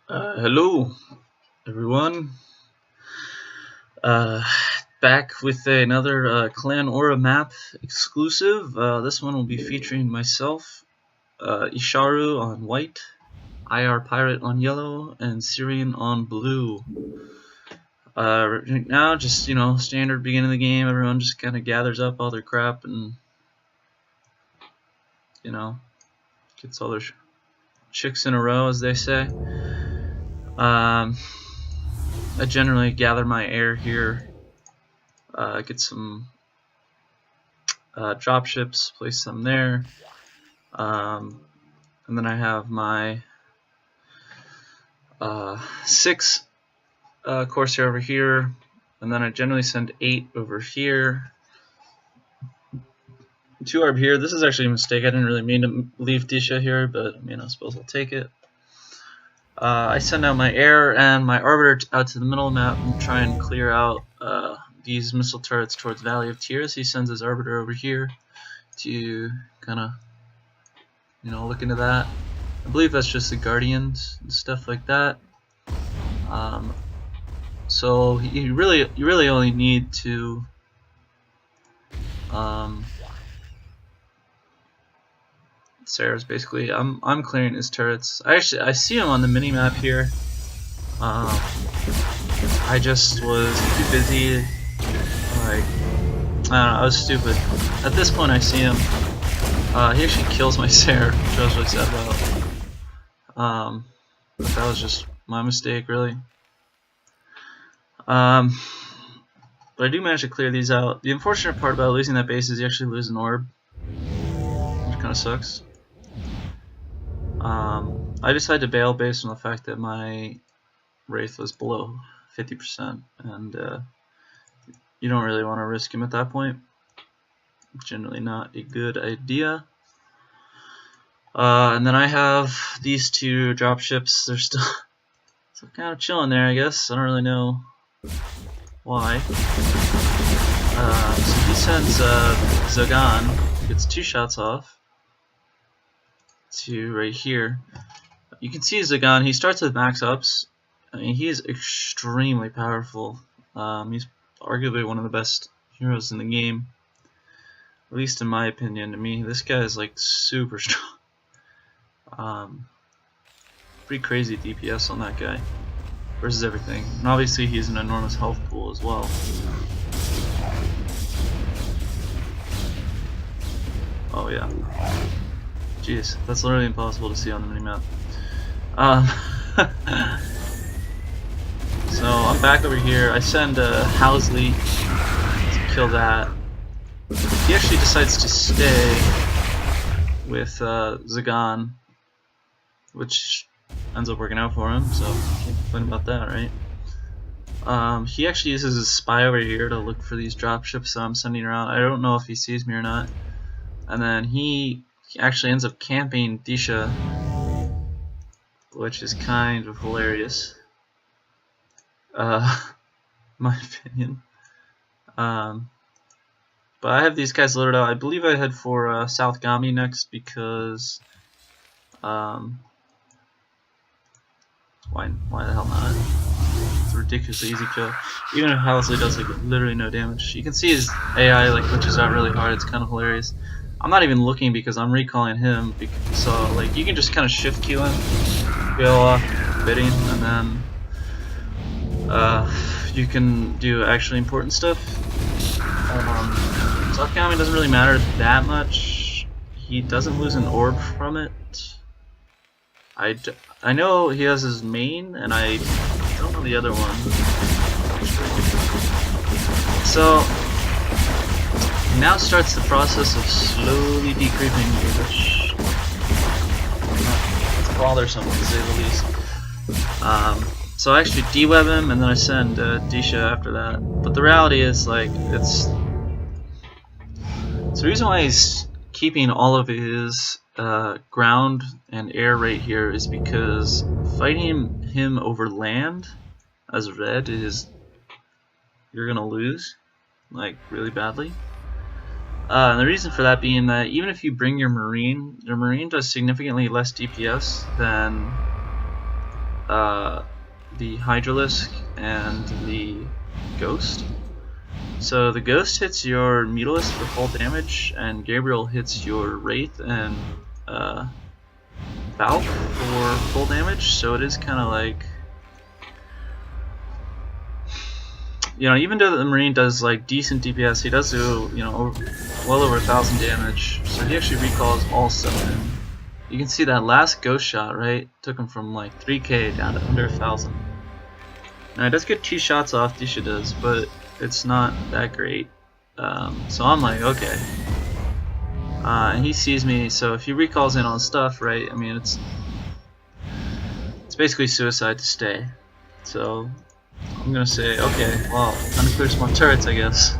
Hello, everyone. Uh, Back with another Clan Aura map exclusive. This one will be featuring myself, Isharu on white, irpirate on yellow, and Cirion on blue. Right now, just standard beginning of the game. Everyone just kind of gathers up all their crap and gets all their chicks in a row, as they say. I generally gather my air here, get some drop ships, place them there, and then I have my 6 Corsair over here, and then I generally send 8 over here, 2 Arb here. This is actually a mistake. I didn't really mean to leave Disha here, but I suppose I'll take it. I send out my air and my arbiter out to the middle of the map and try and clear out these missile turrets towards Valley of Tears. He sends his arbiter over here to kind of look into that. I believe that's just the guardians and stuff like that. So you really only need to Sarah's basically. I'm clearing his turrets. I see him on the mini map here. I just was too busy. Like, I don't know, I was stupid. At this point, I see him. He actually kills my Sarah, which I was really sad about. But that was just my mistake, really. But I do manage to clear these out. The unfortunate part about losing that base is you actually lose an orb, which kind of sucks. I decided to bail based on the fact that my Wraith was below 50%, and you don't really want to risk him at that point. Generally not a good idea. And then I have these 2 dropships. They're still kind of chilling there, I guess. I don't really know why. So he sends Zagan, gets 2 shots off to right here. You can see Zagan, he starts with max ups. I mean, he is extremely powerful. He's arguably one of the best heroes in the game, at least in my opinion. To me, this guy is like super strong. Pretty crazy DPS on that guy versus everything, and obviously he's an enormous health pool as well. Oh yeah. Jeez, that's literally impossible to see on the minimap. So I'm back over here. I send Housley to kill that. He actually decides to stay with Zagan, which ends up working out for him, so can't complain about that, right? He actually uses his spy over here to look for these dropships that I'm sending around. I don't know if he sees me or not. And then he actually ends up camping Disha, which is kind of hilarious, my opinion. But I have these guys loaded out. I believe I head for South Gami next because why the hell not? It's a ridiculously easy kill. Even if Housley does like literally no damage. You can see his AI like glitches out really hard. It's kind of hilarious. I'm not even looking because I'm recalling him, so like you can just kind of shift Q him, go off bidding, and then you can do actually important stuff. South Gami doesn't really matter that much. He doesn't lose an orb from it. I know he has his main, and I don't know the other one. So now starts the process of slowly decreeping, which is bothersome to say the least. So I actually deweb him, and then I send Disha after that. But the reality is, like, it's the reason why he's keeping all of his ground and air right here is because fighting him over land as red is, you're gonna lose, like, really badly. And the reason for that being that even if you bring your marine does significantly less DPS than the Hydralisk and the Ghost. So the Ghost hits your Mutalisk for full damage, and Gabriel hits your Wraith and Valk for full damage. So it is kind of like, you know, even though the Marine does like decent DPS, he does do, you know, well over 1,000 damage. So he actually recalls all 7. You can see that last Ghost shot, right? Took him from like 3k down to under 1,000. Now he does get 2 shots off, Disha does, but it's not that great. So I'm like, okay. And he sees me, so if he recalls in on stuff, right? I mean, it's basically suicide to stay. So I'm gonna say, okay, well, time to clear some more turrets, I guess.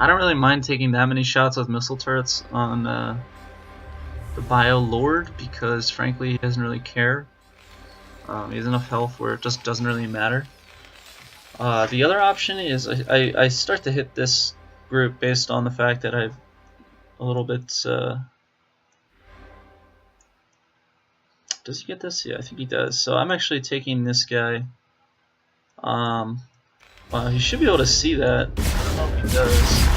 I don't really mind taking that many shots with missile turrets on the Bio Lord, because frankly he doesn't really care. He has enough health where it just doesn't really matter. The other option is I start to hit this group based on the fact that I've a little bit... does he get this? Yeah, I think he does. So I'm actually taking this guy. Wow, he should be able to see that. I don't know if he does.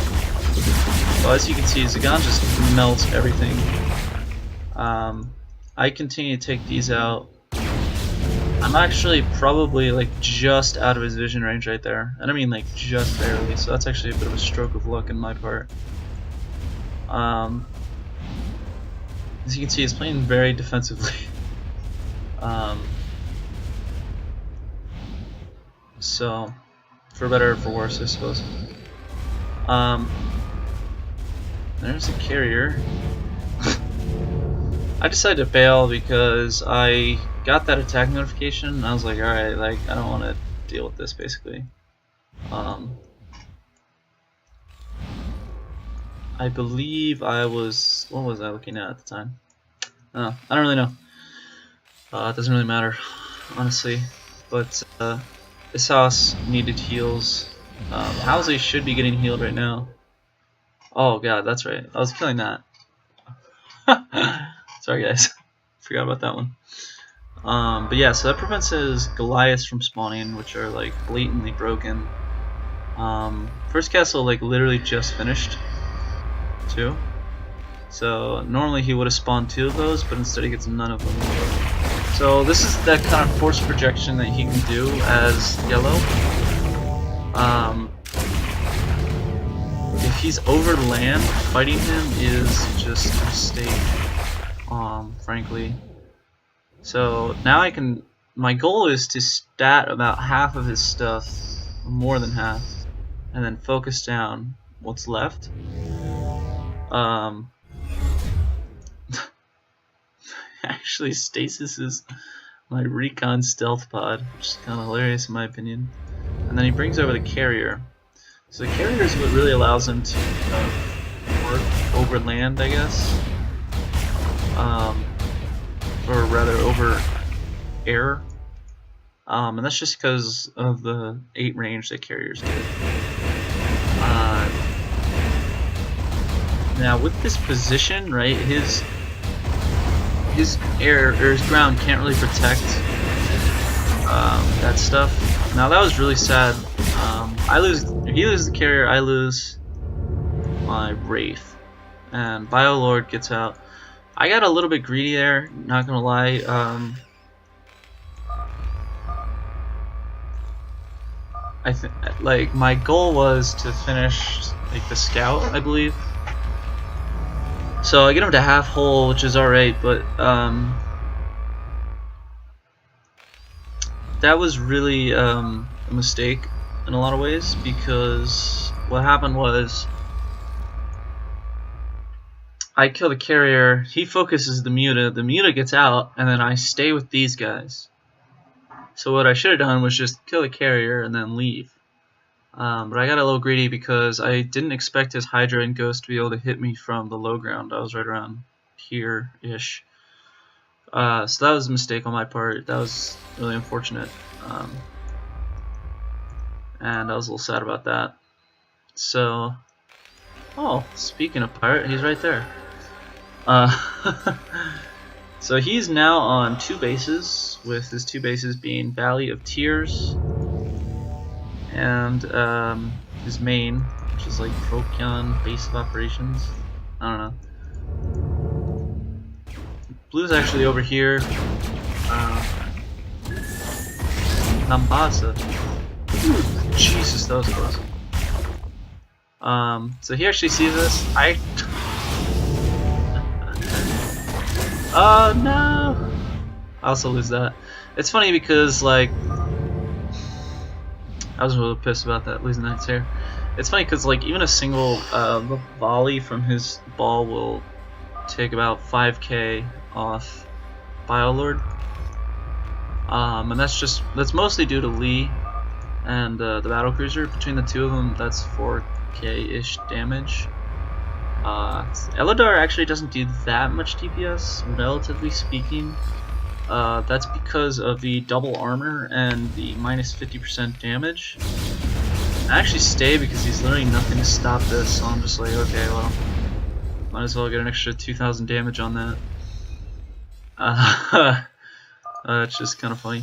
Well, as you can see, Zagan just melts everything. I continue to take these out. I'm actually probably like just out of his vision range right there. And I mean like just barely, so that's actually a bit of a stroke of luck on my part. As you can see, he's playing very defensively. So, for better or for worse, I suppose. There's a carrier. I decided to bail because I got that attack notification and I was like, alright, like, I don't want to deal with this, basically. I believe I was... what was I looking at the time? Oh, I don't really know. It doesn't really matter, honestly. But, this house needed heals. Housley should be getting healed right now. Oh god, that's right. I was killing that. Sorry guys. Forgot about that one. But yeah, so that prevents his Goliaths from spawning, which are like blatantly broken. First castle like literally just finished too. So normally he would have spawned 2 of those, but instead he gets none of them. So this is that kind of force projection that he can do as yellow. If he's over land, fighting him is just a mistake, frankly. So now I can, my goal is to stat about half of his stuff, more than half, and then focus down what's left. Actually, Stasis is my recon stealth pod, which is kind of hilarious in my opinion. And then he brings over the carrier. So the carrier is what really allows him to work over land, I guess. Or rather over air. And that's just because of the 8 range that carriers get. Now with this position, right, his air or his ground can't really protect that stuff. Now that was really sad. If he loses the carrier, I lose my Wraith, and Biolord gets out. I got a little bit greedy there, not gonna lie. I think like my goal was to finish like the scout, I believe. So I get him to half hull, which is alright, but that was really a mistake in a lot of ways, because what happened was I kill the carrier, he focuses the muta gets out, and then I stay with these guys. So what I should have done was just kill the carrier and then leave. But I got a little greedy because I didn't expect his Hydra and Ghost to be able to hit me from the low ground. I was right around here-ish. So that was a mistake on my part. That was really unfortunate. And I was a little sad about that. So, oh, speaking of pirate, he's right there. So he's now on 2 bases, with his 2 bases being Valley of Tears and his main, which is like Procyon Base of Operations. I don't know. Blue's actually over here. Nambasa. Ooh, Jesus, that was close. So he actually sees this. Oh no! I also lose that. It's funny because, like, I was a little pissed about that, losing that here. It's funny because, like, even a single volley from his ball will take about 5k off Biolord. And that's mostly due to Lee and the battlecruiser. Between the two of them, that's 4k-ish damage. Elidar actually doesn't do that much DPS, relatively speaking. That's because of the double armor and the minus 50% damage. I actually stay because he's literally nothing to stop this, so I'm just like, okay, well, might as well get an extra 2,000 damage on that. It's just kind of funny.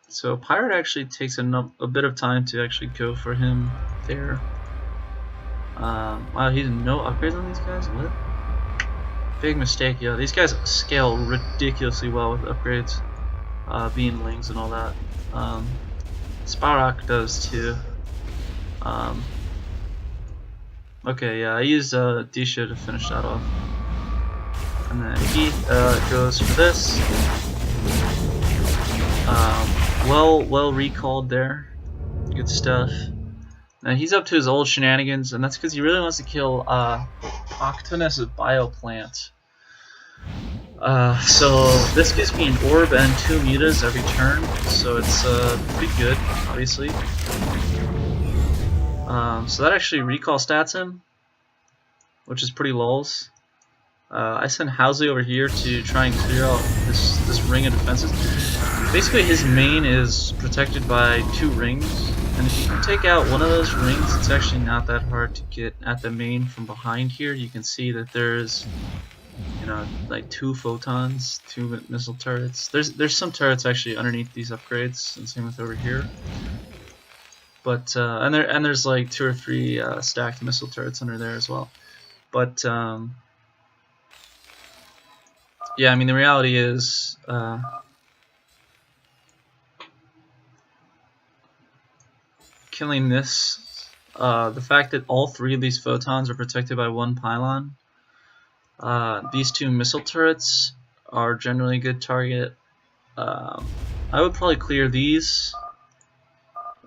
So Pirate actually takes a bit of time to actually go for him there. Wow, he didn't know upgrades on these guys? What? Big mistake, yeah. These guys scale ridiculously well with upgrades. Being lings and all that. Sparrock does too. Okay, yeah, I used Disha to finish that off. And then he goes for this. Well recalled there. Good stuff. Now he's up to his old shenanigans, and that's because he really wants to kill Octonus' Bioplant. So this gives me an orb and 2 mutas every turn, so it's pretty good, obviously. So that actually recall stats him, which is pretty lulz. I send Housley over here to try and clear out this ring of defenses. Basically his main is protected by 2 rings, and if you can take out one of those rings, it's actually not that hard to get at the main from behind here. You can see that there's, you know, like 2 photons, 2 missile turrets. There's some turrets actually underneath these upgrades, and same with over here. But and there's like 2 or 3 stacked missile turrets under there as well. But yeah, I mean the reality is killing this. The fact that all 3 of these photons are protected by 1 pylon. These 2 missile turrets are generally a good target. I would probably clear these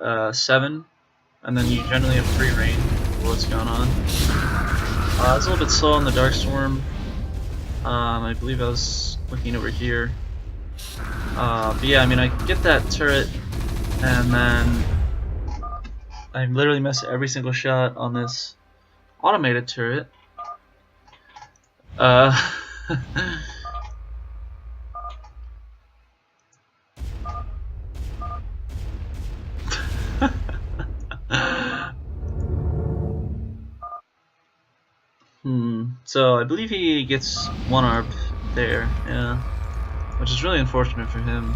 7, and then you generally have free reign for what's going on. It's a little bit slow on the Darkstorm. I believe I was looking over here. But yeah, I mean, I get that turret, and then I literally miss every single shot on this automated turret. So I believe he gets 1 ARP there, yeah, which is really unfortunate for him.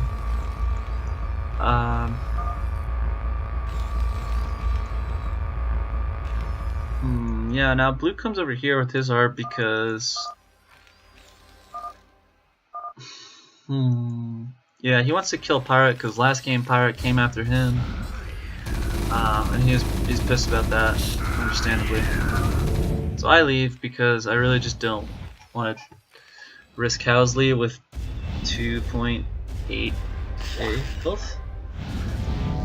Yeah, now Blue comes over here with his ARP because yeah, he wants to kill Pirate because last game Pirate came after him, and he's pissed about that, understandably. So I leave because I really just don't want to risk Housley with 2.8k health.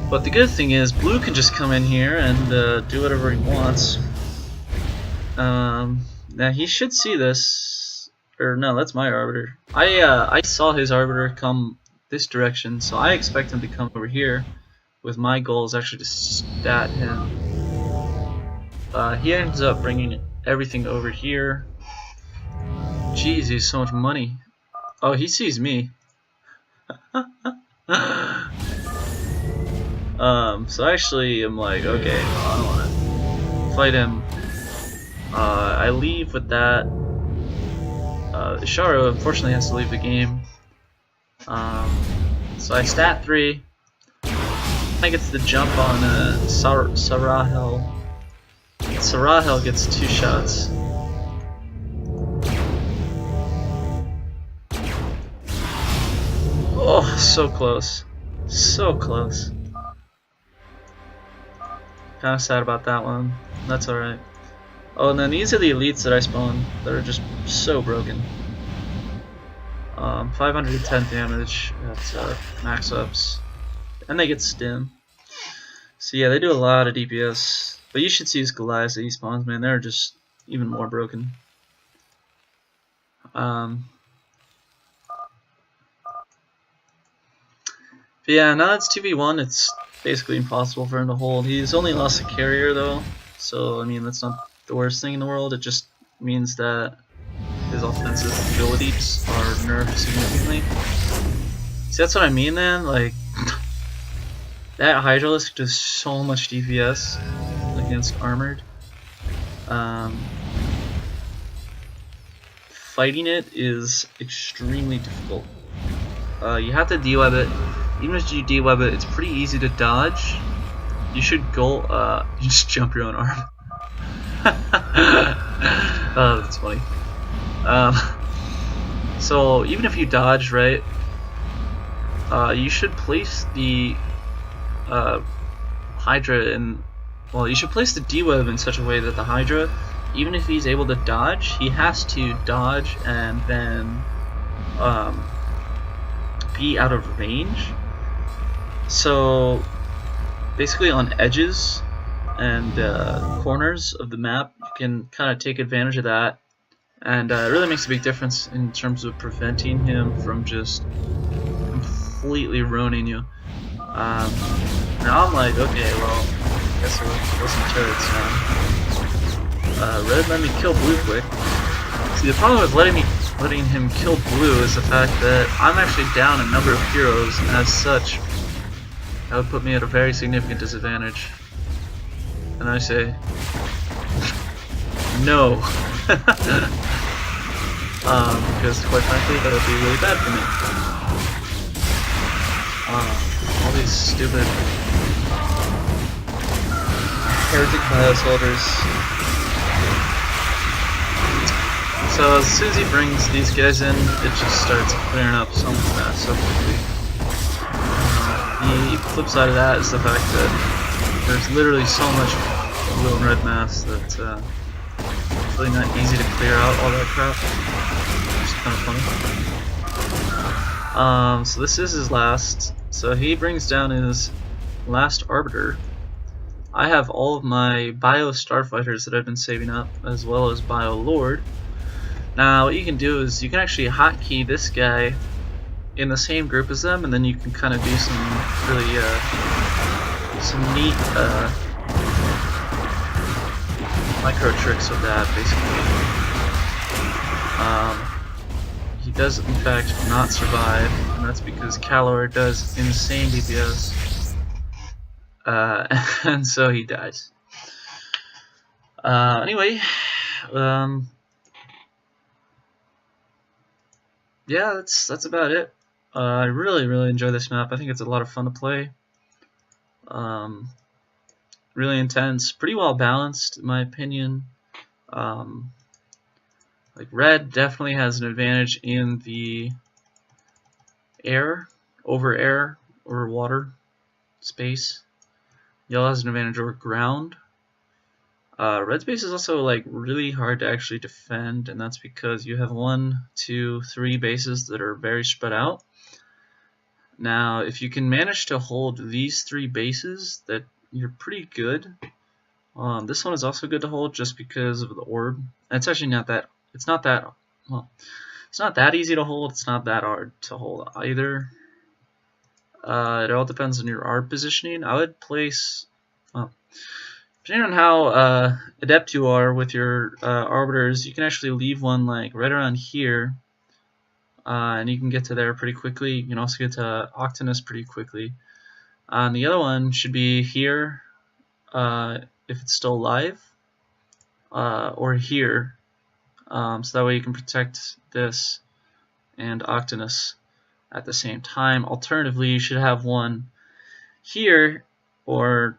But the good thing is Blue can just come in here and do whatever he wants. Now he should see this, or no, that's my Arbiter. I saw his Arbiter come this direction, so I expect him to come over here. With my goal is actually to stat him. He ends up bringing everything over here. Jeez, he's so much money. Oh, he sees me. So actually I'm like, okay, well, I don't want to fight him I leave with that. Isharu unfortunately has to leave the game. So I stat 3. I gets the jump on Sarahel. Sarahel gets 2 shots. Oh, so close. So close. Kinda sad about that one. That's alright. Oh, and then these are the elites that I spawned that are just so broken. 510 damage at max ups. And they get stim. So yeah, they do a lot of DPS. But you should see these Goliaths that he spawns, man. They're just even more broken. But yeah, now it's 2v1. It's basically impossible for him to hold. He's only lost a carrier though. So, I mean, that's not the worst thing in the world. It just means that his offensive abilities are nerfed significantly. See, that's what I mean then, like, that Hydralisk does so much DPS against armored. Fighting it is extremely difficult. You have to deweb it. Even if you deweb it, it's pretty easy to dodge. You should go, you just jump your own arm. Oh, that's funny. So even if you dodge, right, you should place the Hydra in, well, you should place the deweb in such a way that the Hydra, even if he's able to dodge, he has to dodge and then be out of range. So basically on edges and corners of the map, you can kind of take advantage of that, and it really makes a big difference in terms of preventing him from just completely ruining you. Now I'm like, okay, well, I guess we'll kill some turrets now. Red let me kill blue quick. See, the problem with letting him kill blue is the fact that I'm actually down a number of heroes, and as such, that would put me at a very significant disadvantage. And I say, no. Because quite frankly, that would be really bad for me. All these stupid heretic bios holders. So as soon as he brings these guys in, it just starts clearing up so fast, so quickly. The flip side of that is the fact that there's literally so much blue and red mass that it's really not easy to clear out all that crap. Which is kind of funny. So this is his last. So he brings down his last Arbiter. I have all of my Bio Starfighters that I've been saving up, as well as Bio Lord. Now what you can do is you can actually hotkey this guy in the same group as them, and then you can kind of do some really some neat micro tricks with that, basically. He does in fact not survive, and that's because Calor does insane DPS, and so he dies. Anyway, yeah, that's about it. I really enjoy this map. I think it's a lot of fun to play. Really intense, pretty well balanced in my opinion. Like red definitely has an advantage in the air, over water space. Yellow has an advantage over ground. Red space is also like really hard to actually defend, and that's because you have 1, 2, 3 bases that are very spread out. Now, if you can manage to hold these 3 bases, that you're pretty good. This one is also good to hold just because of the orb. And it's actually not that. It's not that. Well, it's not that easy to hold. It's not that hard to hold either. It all depends on your orb positioning. I would place. Well, depending on how adept you are with your arbiters, you can actually leave one like right around here, and you can get to there pretty quickly. You can also get to Octonus pretty quickly. And the other one should be here if it's still alive. or here, so that way you can protect this and Octonus at the same time. Alternatively, you should have one here, or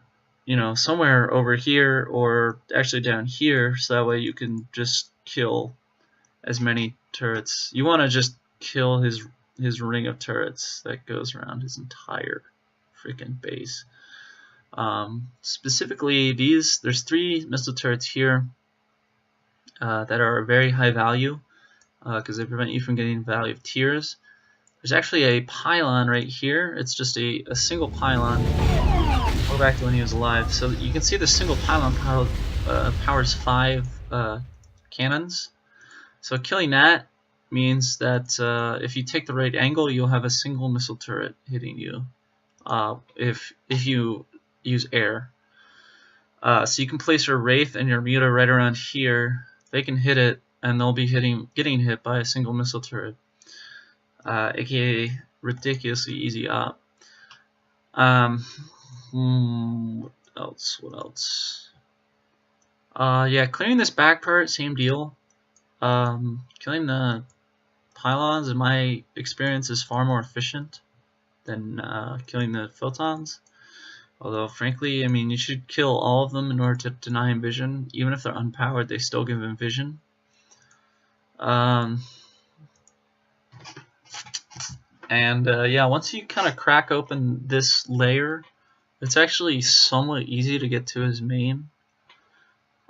somewhere over here, or actually down here, so that way you can just kill as many turrets. You want to just kill his ring of turrets that goes around his entire freaking base. Specifically, there's 3 missile turrets here that are very high value because they prevent you from getting value of tiers. There's actually a pylon right here. It's just a single pylon. Go back to when he was alive. So you can see the single pylon powers 5 cannons. So killing that means that if you take the right angle, you'll have a single missile turret hitting you if you use air. So you can place your Wraith and your Muta right around here. They can hit it, and they'll be getting hit by a single missile turret, aka ridiculously easy op. What else? Yeah, clearing this back part, same deal. Killing the pylons, in my experience, is far more efficient than killing the photons. Although, frankly, I mean, you should kill all of them in order to deny him vision. Even if they're unpowered, they still give him vision. Yeah, once you kind of crack open this layer, it's actually somewhat easy to get to his main.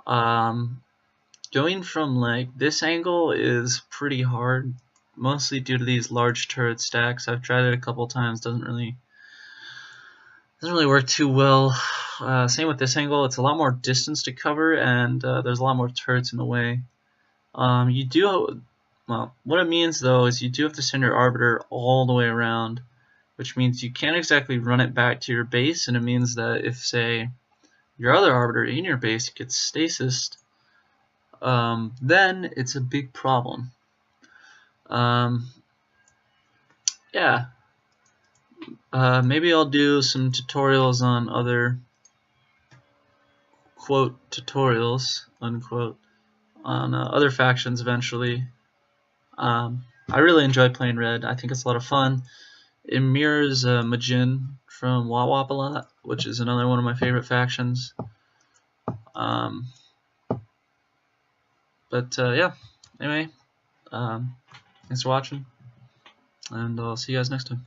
Going from like this angle is pretty hard, mostly due to these large turret stacks. I've tried it a couple times, doesn't really work too well. Same with this angle. It's a lot more distance to cover, and there's a lot more turrets in the way. What it means though is you do have to send your Arbiter all the way around, which means you can't exactly run it back to your base, and it means that if, say, your other Arbiter in your base gets stasis, then it's a big problem. Yeah. Maybe I'll do some tutorials on other quote tutorials unquote on other factions eventually. I really enjoy playing Red. I think it's a lot of fun. It mirrors Majin from Wawap a lot, which is another one of my favorite factions. Yeah, anyway, thanks for watching, and I'll see you guys next time.